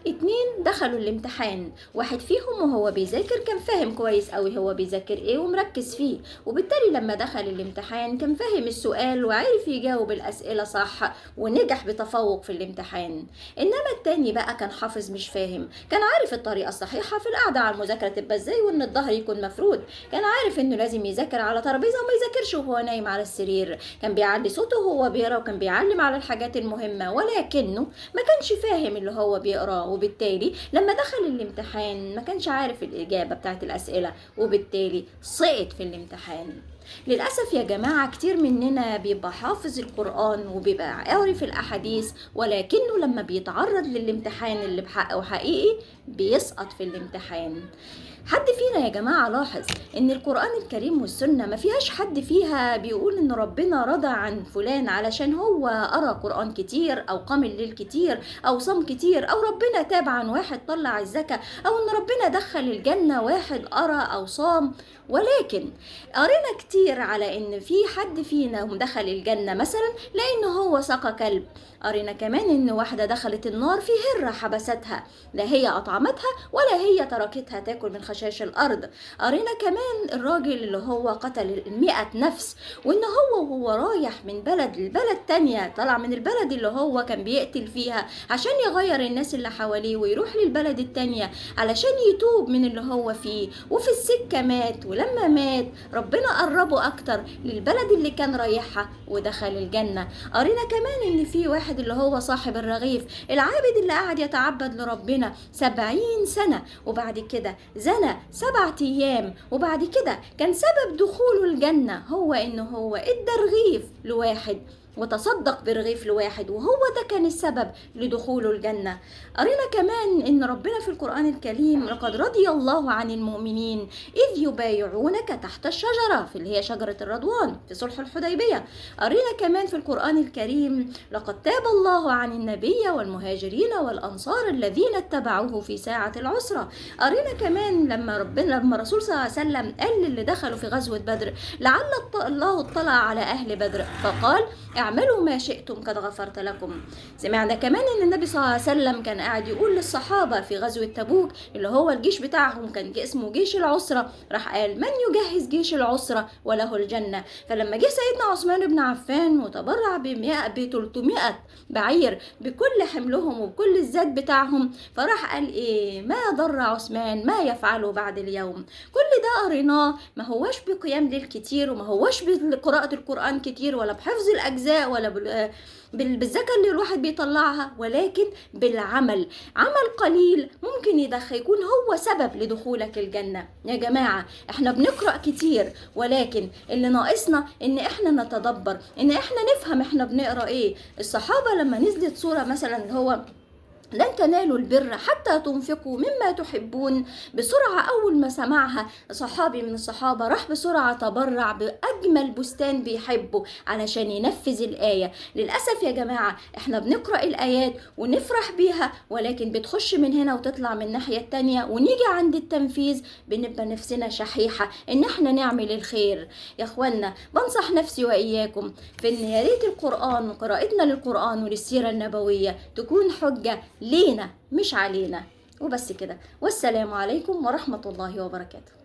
اتنين دخلوا الامتحان، واحد فيهم وهو بيذاكر كان فاهم كويس قوي هو بيذاكر ايه ومركز فيه، وبالتالي لما دخل الامتحان كان فاهم السؤال وعارف يجاوب الأسئلة صح ونجح بتفوق في الامتحان. انما التاني بقى كان حافظ مش فاهم، كان عارف الطريقة الصحيحة في القعدة على المذاكرة تبقى ازاي وان الظهر يكون مفرود، كان عارف انه لازم يذاكر على ترابيزة وما يذاكرش وهو نايم على السرير، كان بيعلي صوته وهو بيقرا وكان بيعلم على الحاجات المهمة، ولكنه ما كانش فاهم اللي هو بيقراه، وبالتالي لما دخل الامتحان ما كانش عارف الإجابة بتاعت الأسئلة، وبالتالي سقط في الامتحان. للأسف يا جماعة كتير مننا بيبقى حافظ القرآن وبيبقى قاري في الأحاديث، ولكنه لما بيتعرض للامتحان اللي بحقه حقيقي بيسقط في الامتحان. حد فينا يا جماعة لاحظ ان القرآن الكريم والسنة ما فيهاش حد فيها بيقول ان ربنا رضى عن فلان علشان هو قرأ قرآن كتير او قام الليل كتير او صام كتير، او ربنا تاب عن واحد طلع الزكاة، او ان ربنا دخل الجنة واحد قرأ او صام. ولكن قرينا كتير على ان في حد فينا دخل الجنة مثلا لان هو سقى كلب، قرينا كمان ان واحدة دخلت النار في هرة حبستها، لا هي اطعمتها ولا هي تركتها تاكل من خشاش الارض. قرينا كمان الراجل اللي هو قتل 100 نفس، وان وهو رايح من بلد لبلد تانية، طلع من البلد اللي هو كان بيقتل فيها عشان يغير الناس اللي حواليه ويروح للبلد التانية علشان يتوب من اللي هو فيه، وفي السكة مات، ولما مات ربنا قربه اكتر للبلد اللي كان رايحها ودخل الجنة. قرينا كمان ان في واحد اللي هو صاحب الرغيف العابد اللي قاعد يتعبد لربنا 70 سنة، وبعد كده زنى 7 أيام، وبعد كده كان سبب دخوله الجنة هو إنه هو ادى رغيف لواحد وتصدق برغيف لواحد، وهو ده كان السبب لدخوله الجنة. قرينا كمان ان ربنا في القرآن الكريم لقد رضي الله عن المؤمنين اذ يبايعونك تحت الشجرة، في اللي هي شجرة الرضوان في صلح الحديبية. قرينا كمان في القرآن الكريم لقد تاب الله عن النبي والمهاجرين والأنصار الذين اتبعوه في ساعة العسرة. قرينا كمان لما الرسول صلى الله عليه وسلم قال للي دخلوا في غزوة بدر لعل الله اطلع على أهل بدر فقال اعملوا ما شئتم قد غفرت لكم. سمعنا كمان ان النبي صلى الله عليه وسلم كان قاعد يقول للصحابة في غزوة تبوك اللي هو الجيش بتاعهم كان اسمه جيش العسرة، راح قال من يجهز جيش العسرة وله الجنة. فلما جه سيدنا عثمان بن عفان وتبرع ب 300 بعير بكل حملهم وبكل الزاد بتاعهم، فراح قال ايه ما ضر عثمان ما يفعله بعد اليوم. كل ده قريناه، ما هوش بقيام ليل كتير وما هوش بقراءة القرآن كتير ولا بحفظ الأجزاء ولا بالزكاة اللي الواحد بيطلعها، ولكن بالعمل. عمل قليل ممكن يكون هو سبب لدخولك الجنة. يا جماعة احنا بنقرأ كتير، ولكن اللي ناقصنا ان احنا نتدبر، ان احنا نفهم احنا بنقرأ ايه. الصحابة لما نزلت سورة مثلا اللي هو لن تنالوا البر حتى تنفقوا مما تحبون، بسرعة أول ما سمعها صحابي من الصحابة راح بسرعة تبرع بأجمل بستان بيحبه علشان ينفذ الآية. للأسف يا جماعة احنا بنقرأ الآيات ونفرح بيها، ولكن بتخش من هنا وتطلع من الناحية التانية، ونيجي عند التنفيذ بنبقى نفسنا شحيحة ان احنا نعمل الخير. يا اخوانا بنصح نفسي وإياكم في ان يا ريت القرآن وقراءتنا للقرآن وللسيرة النبوية تكون حجة لينا مش علينا. وبس كده، والسلام عليكم ورحمة الله وبركاته.